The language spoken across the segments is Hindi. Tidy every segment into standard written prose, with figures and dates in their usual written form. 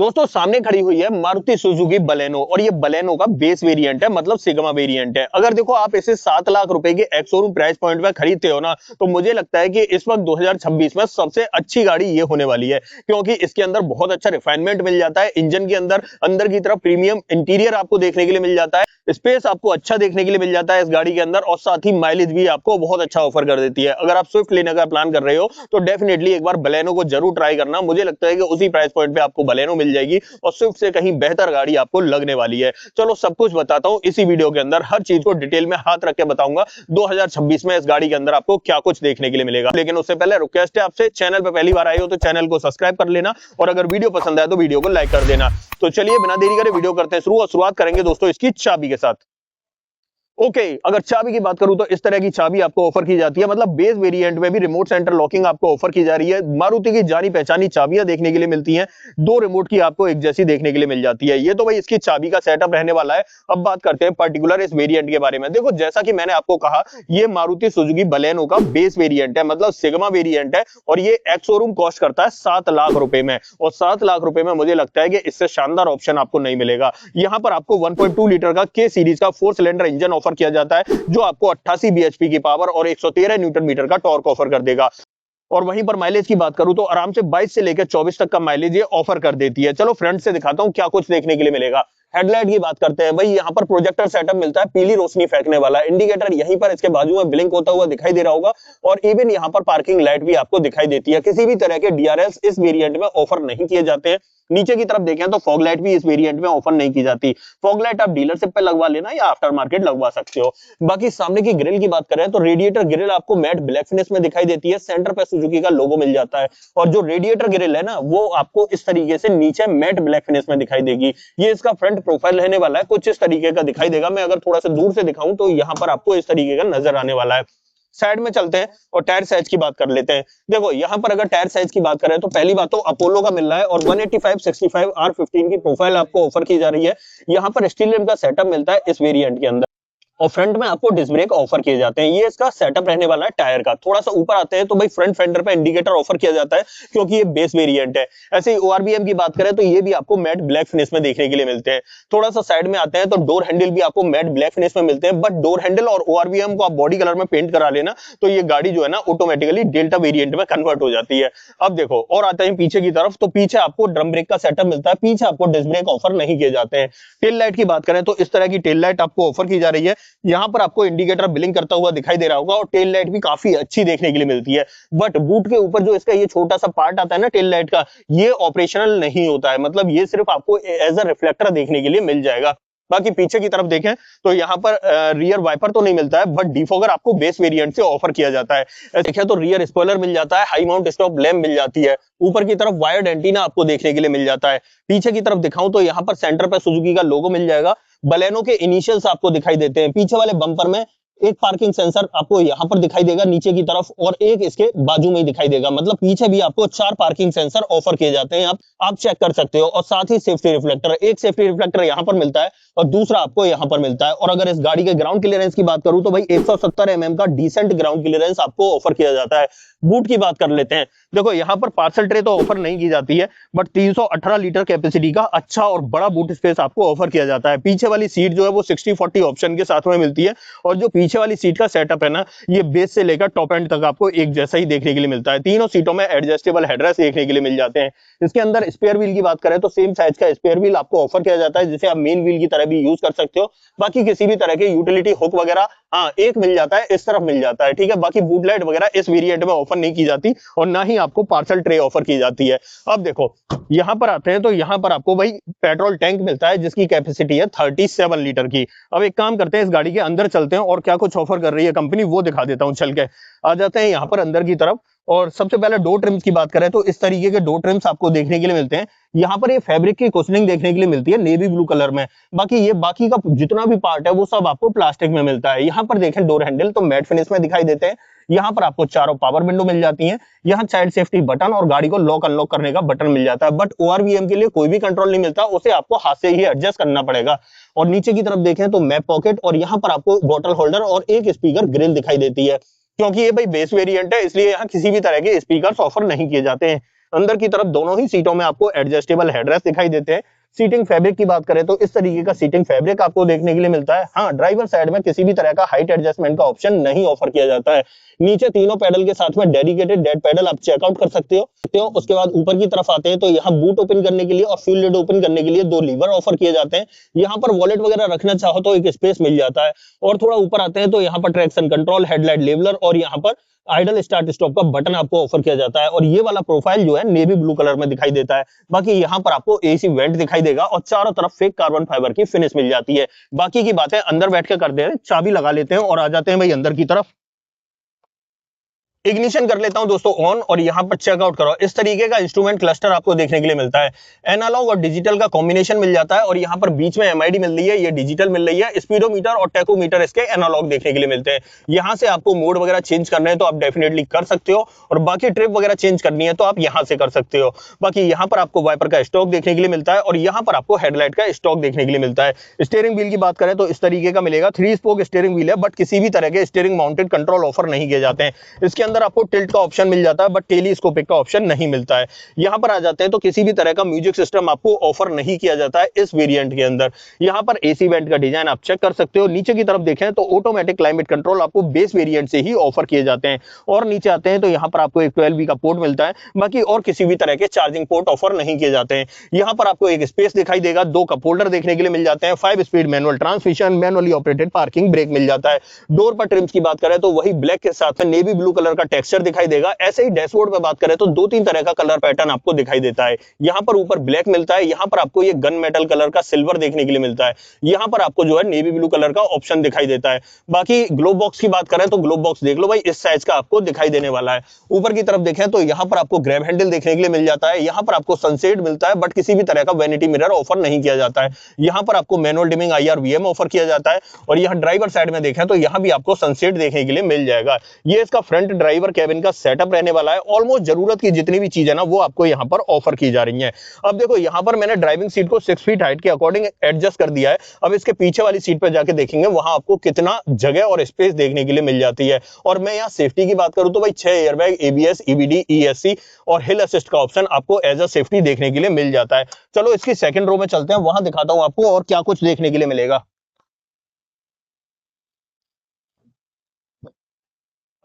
दोस्तों सामने खड़ी हुई है मारुति सुजुकी बलेनो और ये बलेनो का बेस वेरिएंट है, मतलब सिग्मा वेरिएंट है। अगर देखो आप इसे 7 लाख रुपए के एक्स शोरूम प्राइस पॉइंट पे खरीदते हो ना, तो मुझे लगता है कि इस वक्त 2026 में सबसे अच्छी गाड़ी ये होने वाली है, क्योंकि इसके अंदर बहुत अच्छा रिफाइनमेंट मिल जाता है। इंजन के अंदर अंदर की तरफ प्रीमियम इंटीरियर आपको देखने के लिए मिल जाता है, स्पेस आपको अच्छा देखने के लिए मिल जाता है इस गाड़ी के अंदर, और साथ ही माइलेज भी आपको बहुत अच्छा ऑफर कर देती है। अगर आप स्विफ्ट लेने का प्लान कर रहे हो तो डेफिनेटली एक बार बलेनो को जरूर ट्राई करना। मुझे लगता है कि उसी प्राइस पॉइंट पे आपको बलेनो मिल जाएगी और स्विफ्ट से कहीं बेहतर गाड़ी आपको लगने वाली है। चलो सब कुछ बताता हूं इसी वीडियो के अंदर, हर चीज को डिटेल में हाथ रख के बताऊंगा 2026 में इस गाड़ी के अंदर आपको क्या कुछ देखने के लिए मिलेगा। लेकिन उससे पहले रिक्वेस्ट है आपसे, चैनल पे पहली बार आए हो तो चैनल को सब्सक्राइब कर लेना, और अगर वीडियो पसंद आए तो वीडियो को लाइक कर देना। तो चलिए बिना देरी करे वीडियो करते हैं शुरू, और शुरुआत करेंगे दोस्तों इसकी चाबी के साथ। ओके, अगर चाबी की बात करूं तो इस तरह की चाबी आपको ऑफर की जाती है, मतलब बेस वेरिएंट में भी रिमोट सेंटर लॉकिंग आपको ऑफर की जा रही है। मारुति की जानी पहचानी चाबियां देखने के लिए मिलती हैं, 2 रिमोट की आपको एक जैसी देखने के लिए मिल जाती है। ये तो भाई इसकी चाबी का सेटअप रहने वाला है। अब बात करते हैं पर्टिकुलर इस वेरिएंट के बारे में। देखो जैसा कि मैंने आपको कहा, ये मारुति सुजुकी बलेनो का बेस वेरिएंट है, मतलब सिग्मा वेरिएंट है, और ये एक्स शोरूम कॉस्ट करता है 7 लाख रुपए में। और 7 लाख रुपए में मुझे लगता है कि इससे शानदार ऑप्शन आपको नहीं मिलेगा। यहाँ पर आपको 1.2 लीटर का के सीरीज का 4 सिलेंडर इंजन ऑफर किया जाता है, जो आपको 88 bhp की पावर और 113 न्यूटन मीटर का टॉर्क ऑफर कर देगा। और वहीं पर माइलेज की बात करूं तो आराम से 22 से लेकर 24 तक का माइलेज ये ऑफर कर देती है। चलो फ्रंट से दिखाता हूं क्या कुछ देखने के लिए मिलेगा। हेडलाइट की बात करते हैं भाई, यहाँ पर प्रोजेक्टर सेटअप मिलता है, पीली रोशनी फेंकने वाला इंडिकेटर यहीं पर इसके बाजू में ब्लिंक होता हुआ दिखाई दे रहा होगा, और इवन यहाँ पर पार्किंग लाइट भी आपको दिखाई देती है। किसी भी तरह के डीआरएस इस वेरिएंट में ऑफर नहीं किए जाते हैं। नीचे की तरफ देखें तो फॉग लाइट भी इस वेरिएंट में ऑफर नहीं की जाती। फॉग लाइट आप डीलरशिप पे लगवा लेना या आफ्टर मार्केट लगवा सकते हो। बाकी सामने की ग्रिल की बात करें तो रेडिएटर ग्रिल आपको मैट ब्लैक फिनिश में दिखाई देती है, सेंटर पे सुजुकी का लोगो मिल जाता है, और जो रेडिएटर ग्रिल है ना वो आपको इस तरीके से नीचे मैट ब्लैक फिनिश में दिखाई देगी। ये इसका फ्रंट प्रोफाइल रहने वाला है, कुछ इस तरीके का दिखाई देगा। मैं अगर थोड़ा सा दूर से दिखाऊं तो यहाँ पर आपको इस तरीके का नजर आने वाला है। साइड में चलते हैं और टायर साइज की बात कर लेते हैं। देखो यहाँ पर अगर टायर साइज की बात करें तो पहली बात तो अपोलो का मिल रहा है, और 185/65 R15 की प्रोफाइल आपको ऑफर की जा रही है। यहाँ पर स्टील रिम का सेटअप मिलता है इस वेरिएंट के अंदर, और फ्रंट में आपको डिस्क ब्रेक ऑफर किए जाते हैं। ये इसका सेटअप रहने वाला है टायर का। थोड़ा सा ऊपर आते हैं तो भाई फ्रंट फेंडर पे इंडिकेटर ऑफर किया जाता है, क्योंकि ये बेस वेरिएंट है। ऐसे ही ओआरबीएम की बात करें तो ये भी आपको मैट ब्लैक फिनिश में देखने के लिए मिलते हैं। थोड़ा सा साइड में आते हैं तो डोर हैंडल भी आपको मैट ब्लैक फिनिश में मिलते हैं, बट डोर हैंडल और ओआरबीएम को आप बॉडी कलर में पेंट करा लेना तो ये गाड़ी जो है ना ऑटोमेटिकली डेल्टा वेरिएंट में कन्वर्ट हो जाती है। अब देखो और आते हैं पीछे की तरफ, तो पीछे आपको ड्रम ब्रेक का सेटअप मिलता है, पीछे आपको डिस्क ब्रेक ऑफर नहीं किए जाते हैं। टेल लाइट की बात करें तो इस तरह की टेल लाइट आपको ऑफर की जा रही है। यहाँ पर आपको इंडिकेटर ब्लिंक करता हुआ दिखाई दे रहा होगा, और टेल लाइट भी काफी अच्छी देखने के लिए मिलती है। बट बूट के ऊपर जो इसका ये छोटा सा पार्ट आता है ना टेल लाइट का, ये ऑपरेशनल नहीं होता है, मतलब ये सिर्फ आपको एज अ रिफ्लेक्टर देखने के लिए मिल जाएगा। बाकी पीछे की तरफ देखें तो यहाँ पर रियर वाइपर तो नहीं मिलता है, बट डिफॉगर आपको बेस वेरिएंट से ऑफर किया जाता है। देखें तो रियर स्पॉइलर मिल जाता है, हाई माउंट स्टॉप लैम्प मिल जाती है, ऊपर की तरफ वायर्ड एंटीना आपको देखने के लिए मिल जाता है। पीछे की तरफ दिखाऊं तो यहाँ पर सेंटर पर सुजुकी का लोगो मिल जाएगा, बलेनो के इनिशियल्स आपको दिखाई देते हैं। पीछे वाले बम्पर में एक पार्किंग सेंसर आपको यहाँ पर दिखाई देगा नीचे की तरफ, और एक इसके बाजू में ही दिखाई देगा, मतलब पीछे भी आपको 4 पार्किंग सेंसर ऑफर किए जाते हैं। आप चेक कर सकते हो। और साथ ही सेफ्टी रिफ्लेक्टर, एक सेफ्टी रिफ्लेक्टर यहाँ पर मिलता है और दूसरा आपको यहाँ पर मिलता है। और अगर इस गाड़ी के ग्राउंड क्लियरेंस की बात करूं तो भाई 170 mm का डिसेंट ग्राउंड क्लियरेंस आपको ऑफर किया जाता है। बूट की बात कर लेते हैं। देखो यहाँ पर पार्सल ट्रे तो ऑफर नहीं की जाती है, बट 318 लीटर कैपेसिटी का अच्छा और बड़ा बूट स्पेस आपको ऑफर किया जाता है। पीछे वाली सीट जो है वो 60/40 ऑप्शन के साथ में मिलती है, और जो पीछे वाली सीट का सेटअप है ना, ये बेस से लेकर टॉप एंड तक आपको एक जैसा ही देखने के लिए मिलता है। तीनों सीटों में एडजस्टेबल हेडरेस्ट देखने के लिए मिल जाते हैं। इसके अंदर स्पेयर व्हील की बात करें तो सेम साइज का स्पेयर व्हील आपको ऑफर किया जाता है, जिसे आप मेन व्हील की तरह भी यूज कर सकते हो। बाकी किसी भी तरह के यूटिलिटी हुक वगैरह हाँ एक मिल जाता है, इस तरफ मिल जाता है, ठीक है। बाकी बूट लाइट वगैरह इस वेरिएंट में ऑफर नहीं की जाती, और ना ही आपको पार्सल ट्रे ऑफर की जाती है। अब देखो यहाँ पर आते हैं तो यहाँ पर आपको भाई पेट्रोल टैंक मिलता है, जिसकी कैपेसिटी है 37 लीटर की। अब एक काम करते हैं, इस गाड़ी के अंदर चलते हैं और क्या कुछ ऑफर कर रही है कंपनी वो दिखा देता हूँ चल के। आ जाते हैं यहाँ पर अंदर की तरफ, और सबसे पहले डोर ट्रिम्स की बात करें तो इस तरीके के डोर ट्रिम्स आपको देखने के लिए मिलते हैं। यहाँ पर ये फैब्रिक की कुशनिंग देखने के लिए मिलती है नेवी ब्लू कलर में। बाकी का जितना भी पार्ट है वो सब आपको प्लास्टिक में मिलता है। यहाँ पर देखें डोर हैंडल तो मैट फिनिश में दिखाई देते हैं। यहाँ पर आपको चारों पावर विंडो मिल जाती हैं। यहाँ चाइल्ड सेफ्टी बटन और गाड़ी को लॉक अनलॉक करने का बटन मिल जाता है, बट ओआरवीएम के लिए कोई भी कंट्रोल नहीं मिलता, उसे आपको हाथ से ही एडजस्ट करना पड़ेगा। और नीचे की तरफ देखें तो मैप पॉकेट, और यहाँ पर आपको बॉटल होल्डर और एक स्पीकर ग्रिल दिखाई देती है। क्योंकि ये भाई बेस वेरिएंट है, इसलिए यहाँ किसी भी तरह के स्पीकर्स ऑफर नहीं किए जाते हैं। अंदर की तरफ दोनों ही सीटों में आपको एडजस्टेबल हेडरेस्ट दिखाई देते हैं। सीटिंग फैब्रिक की बात करें तो इस तरीके का सीटिंग फैब्रिक आपको देखने के लिए मिलता है। हाँ, ड्राइवर साइड में किसी भी तरह का हाइट एडजस्टमेंट का ऑप्शन नहीं ऑफर किया जाता है। नीचे तीनों पैडल के साथ में डेडिकेटेड डेड पैडल आप चेकआउट कर सकते हो। उसके बाद ऊपर की तरफ आते हैं तो यहाँ बूट ओपन करने के लिए और फ्यूल लिड ओपन करने के लिए दो लीवर ऑफर किए जाते हैं। यहाँ पर वॉलेट वगैरह रखना चाहो तो एक स्पेस मिल जाता है। और थोड़ा ऊपर आते हैं तो यहाँ पर ट्रैक्शन कंट्रोल, हेडलाइट लेवलर और यहाँ पर आइडल स्टार्ट स्टॉप का बटन आपको ऑफर किया जाता है। और ये वाला प्रोफाइल जो है नेवी ब्लू कलर में दिखाई देता है। बाकी यहाँ पर आपको एसी वेंट दिखाई देगा और चारों तरफ फेक कार्बन फाइबर की फिनिश मिल जाती है। बाकी की बातें अंदर बैठ के करते हैं, चाबी लगा लेते हैं और आ जाते हैं भाई अंदर की तरफ। इग्निशन कर लेता हूं दोस्तों ऑन, और यहां पर चेकआउट करो। इस तरीके का इंस्ट्रूमेंट क्लस्टर आपको देखने के लिए मिलता है। एनालॉग और डिजिटल का कॉम्बिनेशन मिल जाता है और यहां पर बीच में एमआईडी मिल रही है, ये डिजिटल मिल रही है। स्पीडोमीटर और टेकोमीटर इसके एनालॉग देखने के लिए मिलते हैं। यहां से आपको मोड वगैरह चेंज करना है तो आप डेफिनेटली कर सकते हो, और बाकी ट्रिप वगैरह चेंज करनी है तो आप यहां से कर सकते हो। बाकी यहां पर आपको वाइपर का स्टॉक देखने के लिए मिलता है और यहां पर आपको हेडलाइट का स्टॉक देखने के लिए मिलता है। स्टीयरिंग व्हील की बात करें तो इस तरीके का मिलेगा। 3 स्पोक स्टीयरिंग व्हील है, बट किसी भी तरह के स्टीयरिंग माउंटेड कंट्रोल ऑफर नहीं किए जाते हैं। इसके अंदर आपको टिल्ट का ऑप्शन मिल जाता है, बट टेलीस्कोपिक का ऑप्शन नहीं मिलता है। यहां पर आ जाते हैं तो किसी भी तरह का म्यूजिक सिस्टम आपको ऑफर नहीं किया जाता है इस वेरिएंट के अंदर। यहां पर एसी वेंट का डिजाइन आप चेक कर सकते हो। नीचे की तरफ देखें तो ऑटोमेटिक क्लाइमेट कंट्रोल आपको बेस वेरिएंट से ही ऑफर किए जाते हैं। और नीचे आते हैं तो यहां पर आपको एक 12V का पोर्ट मिलता है, बाकी और किसी भी तरह के चार्जिंग पोर्ट ऑफर नहीं किए जाते हैं। यहां पर आपको एक स्पेस दिखाई देगा, 2 कप होल्डर देखने के लिए मिल जाते हैं, 5 speed manual transmission, manually operated parking brake मिल जाता है। डोर पर ट्रिम्स की बात करें तो वही ब्लैक के साथ में नेवी ब्लू कलर का टेक्सचर दिखाई देगा। ऐसे ही डैशबोर्ड पर बात करें तो 2-3 तरह का कलर पैटर्न आपको दिखाई देता है। यहां पर ऊपर ब्लैक मिलता है, यहां पर आपको ये गन मेटल कलर का सिल्वर देखने के लिए मिलता है। यहां पर आपको जो है नेवी ब्लू कलर का ऑप्शन दिखाई देता है। बाकी ग्लोब बॉक्स की बात करें तो ग्लोब बॉक्स देख लो भाई, इस साइज का आपको दिखाई देने वाला है। ऊपर की तरफ देखें तो यहां पर आपको ग्रैब हैंडल देखने के लिए मिल जाता है। यहां पर आपको सनसेट मिलता है, बट किसी भी तरह का वैनिटी मिरर ऑफर नहीं किया जाता है। यहां पर आपको मैनुअल डिमिंग IR/VM ऑफर किया जाता है। और यहां ड्राइवर साइड में देखें तो यहां भी आपको सनसेट देखने के लिए मिल जाएगा। ये इसका फ्रंट ड्राइवर कैबिन का सेटअप रहने वाला है। ऑलमोस्ट जरूरत की जितनी भी चीज है ना वो आपको यहाँ पर ऑफर की जा रही है। अब देखो यहाँ पर मैंने ड्राइविंग सीट को 6 फीट हाइट के अकॉर्डिंग एडजस्ट कर दिया है। अब इसके पीछे वाली सीट पे जाके देखेंगे वहां आपको कितना जगह और स्पेस देखने के लिए मिल जाती है। और मैं यहाँ सेफ्टी की बात करूं तो भाई 6 एयरबैग, ABS, EBD, ESC और हिल असिस्ट का ऑप्शन आपको एज अ सेफ्टी देखने के लिए मिल जाता है। चलो इसकी सेकंड रो में चलते हैं, वहां दिखाता हूं आपको और क्या कुछ देखने के लिए मिलेगा।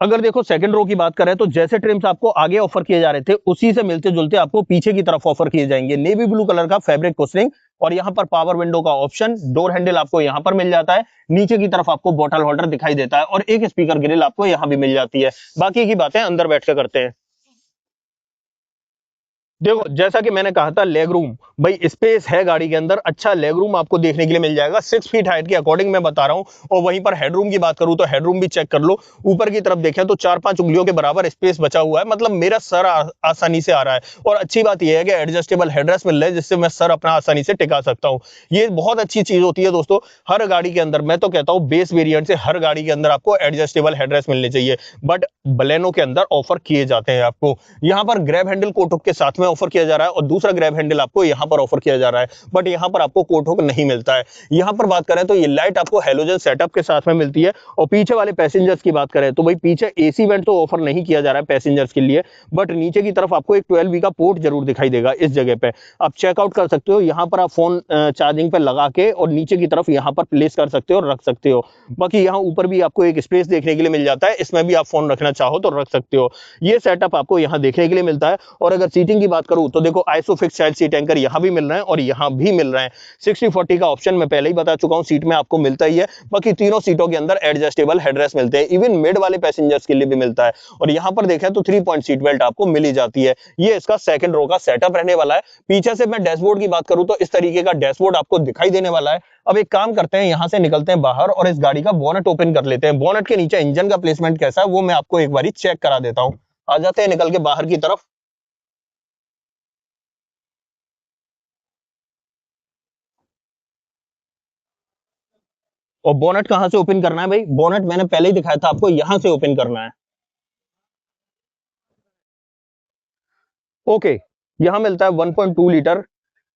अगर देखो सेकंड रो की बात करें तो जैसे ट्रिम्स आपको आगे ऑफर किए जा रहे थे उसी से मिलते जुलते आपको पीछे की तरफ ऑफर किए जाएंगे। नेवी ब्लू कलर का फैब्रिक कुशनिंग और यहाँ पर पावर विंडो का ऑप्शन, डोर हैंडल आपको यहाँ पर मिल जाता है। नीचे की तरफ आपको बॉटल होल्डर दिखाई देता है और एक स्पीकर ग्रिल आपको यहाँ भी मिल जाती है। बाकी की बातें अंदर बैठ के करते हैं। देखो जैसा कि मैंने कहा था लेग रूम, भाई स्पेस है गाड़ी के अंदर, अच्छा लेग रूम आपको देखने के लिए मिल जाएगा 6 फीट हाइट के अकॉर्डिंग मैं बता रहा हूं। और वहीं पर हेडरूम की बात करूं तो हेडरूम भी चेक कर लो। ऊपर की तरफ देखें तो 4-5 उंगलियों के बराबर स्पेस बचा हुआ है, मतलब मेरा सर आसानी से आ रहा है। और अच्छी बात यह है कि एडजस्टेबल हेडरेस्ट मिल रहा है जिससे मैं सर अपना आसानी से टिका सकता हूँ। ये बहुत अच्छी चीज होती है दोस्तों। हर गाड़ी के अंदर मैं तो कहता हूँ बेस वेरिएंट से हर गाड़ी के अंदर आपको एडजस्टेबल हेडरेस्ट मिलने चाहिए, बट बलेनो के अंदर ऑफर किए जाते हैं आपको। यहाँ पर ग्रैब हैंडल कोट हुक के साथ में ऑफर किया जा रहा है और दूसरा ग्रैब हैंडल आपको यहाँ पर ऑफर किया जा रहा है, बट यहाँ पर आपको कोट हुक नहीं मिलता है। यहाँ पर बात करें तो ये लाइट आपको हेलोजन सेटअप के साथ में मिलती है। और पीछे वाले पैसेंजर्स की बात करें तो भाई पीछे एसी वेंट तो ऑफर नहीं किया जा रहा है पैसेंजर्स के लिए, बट नीचे की तरफ आपको एक 12V का पोर्ट जरूर दिखाई देगा। इस जगह पे आप चेकआउट कर सकते हो, यहाँ पर आप फोन चार्जिंग पे लगा के और नीचे की तरफ यहाँ पर प्लेस कर सकते हो, रख सकते हो। बाकी यहाँ ऊपर भी आपको एक स्पेस देखने के लिए मिल जाता है, इसमें भी आप फोन रखना चाहो तो रख सकते हो। ये सेटअप आपको यहाँ देखने के लिए मिलता है। और अगर सीटिंग की बात करूं तो देखो आइसोफिक्स चाइल्ड सीट एंकर यहाँ भी मिल रहे हैं और यहाँ भी मिल रहे हैं। 60-40 का ऑप्शन मैं पहले ही बता चुका हूँ, सीट में आपको मिलता ही है। बाकी तीनों सीटों के अंदर एडजस्टेबल हेडरेस्ट मिलते हैं, इवन मिड वाले पैसेंजर्स के लिए भी मिलता है। और यहाँ पर देखें तो 3 पॉइंट सीट बेल्ट आपको मिल ही जाती है। ये इसका सेकंड रो का सेटअप रहने वाला है। पीछे से मैं डैशबोर्ड की बात करूं तो इस तरीके का डैशबोर्ड आपको दिखाई देने वाला है। अब एक काम करते हैं, यहाँ से निकलते हैं बाहर और इस गाड़ी का बोनट ओपन कर लेते हैं। बोनट के नीचे इंजन का प्लेसमेंट कैसा है वो मैं आपको एक बार चेक करा देता हूँ। आ जाते हैं निकल के बाहर की तरफ। और बोनट कहां से ओपन करना है भाई? बोनट मैंने पहले ही दिखाया था आपको, यहां से ओपन करना है। ओके, यहां मिलता है 1.2 लीटर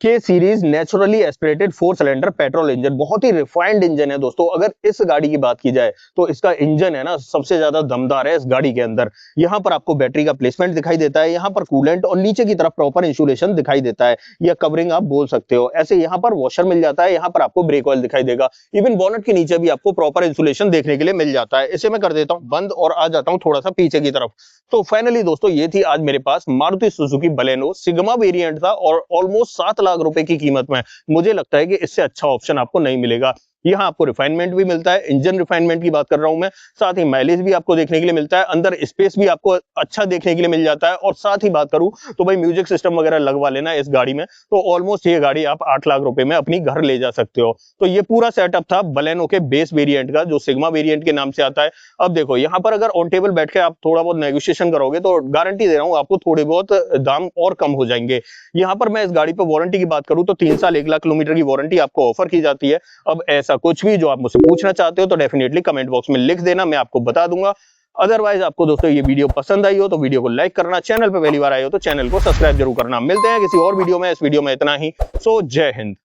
के series naturally aspirated 4 cylinder petrol engine, बहुत ही रिफाइंड इंजन है दोस्तों। अगर इस गाड़ी की बात की जाए तो इसका इंजन है ना सबसे ज्यादा दमदार है इस गाड़ी के अंदर। यहाँ पर आपको बैटरी का प्लेसमेंट दिखाई देता है, यहाँ पर कूलेंट और नीचे की तरफ प्रॉपर इंसुलेशन दिखाई देता है, या कवरिंग आप बोल सकते हो। ऐसे यहाँ पर वॉशर मिल जाता है, यहाँ पर आपको ब्रेक ऑयल दिखाई देगा, इवन बोनट के नीचे भी आपको प्रॉपर इंसुलेशन देखने के लिए मिल जाता है। इसे मैं कर देता हूँ बंद और आ जाता हूँ थोड़ा सा पीछे की तरफ। तो फाइनली दोस्तों ये थी आज मेरे पास Maruti Suzuki Baleno, Sigma variant था और ऑलमोस्ट 7 लाख रुपए की कीमत में। मुझे लगता है कि इससे अच्छा ऑप्शन आपको नहीं मिलेगा। यहाँ आपको रिफाइनमेंट भी मिलता है, इंजन रिफाइनमेंट की बात कर रहा हूं मैं, साथ ही माइलेज भी आपको देखने के लिए मिलता है, अंदर स्पेस भी आपको अच्छा देखने के लिए मिल जाता है। और साथ ही बात करूं तो भाई म्यूजिक सिस्टम वगैरह लगवा लेना इस गाड़ी में, तो ऑलमोस्ट ये गाड़ी आप 8 लाख रुपए में अपनी घर ले जा सकते हो। तो ये पूरा सेटअप था बलेनो के बेस वेरिएंट का, जो सिग्मा वेरिएंट के नाम से आता है। अब देखो यहाँ पर अगर ऑन टेबल बैठ के आप थोड़ा बहुत नेगोशिएशन करोगे तो गारंटी दे रहा हूँ आपको थोड़े बहुत दाम और कम हो जाएंगे। यहाँ पर मैं इस गाड़ी पर वारंटी की बात करूं तो 3 साल 1 लाख किलोमीटर की वारंटी आपको ऑफर की जाती है। अब ऐसा कुछ भी जो आप मुझसे पूछना चाहते हो तो डेफिनेटली कमेंट बॉक्स में लिख देना, मैं आपको बता दूंगा। अदरवाइज आपको दोस्तों ये वीडियो पसंद आई हो तो वीडियो को लाइक करना, चैनल पे पहली बार आए हो तो चैनल को सब्सक्राइब जरूर करना। मिलते हैं किसी और वीडियो में, इस वीडियो में इतना ही। सो जय हिंद।